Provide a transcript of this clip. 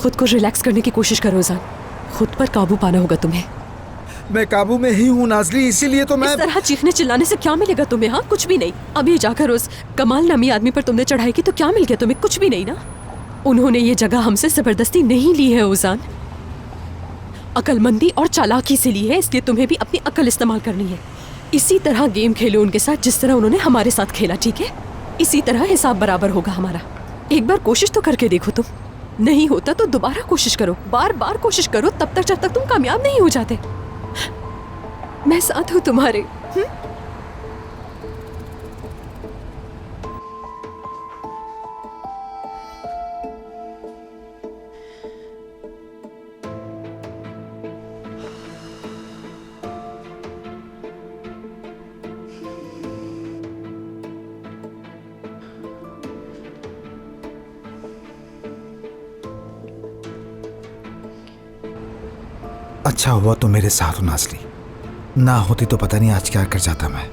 खुद को रिलैक्स करने की कोशिश करो ऊज़ान। खुद पर काबू पाना होगा तुम्हें। मैं काबू में ही हूँ नाज़ली, इसीलिए तो मैं। इस तरह चीखने चिल्लाने से क्या मिलेगा तुम्हें? हाँ, कुछ भी नहीं। अभी जाकर उस कमाल नामी आदमी पर तुमने चढ़ाई की तो क्या मिल गया तुम्हें? कुछ भी नहीं ना। उन्होंने ये जगह हमसे जबरदस्ती नहीं ली है ऊज़ान, अकलमंदी और चालाकी से ली है, इसलिए तुम्हें भी अपनी अकल इस्तेमाल करनी है। इसी तरह गेम खेलो उनके साथ जिस तरह उन्होंने हमारे साथ खेला, ठीक है? इसी तरह हिसाब बराबर होगा हमारा। एक बार कोशिश तो करके देखो तुम। नहीं होता तो दोबारा कोशिश करो, बार बार कोशिश करो, तब तक जब तक तुम कामयाब नहीं हो जाते। मैं साथ हूँ तुम्हारे। अच्छा हुआ तुम मेरे साथ हो नाज़ली, ना होती तो पता नहीं आज क्या कर जाता मैं।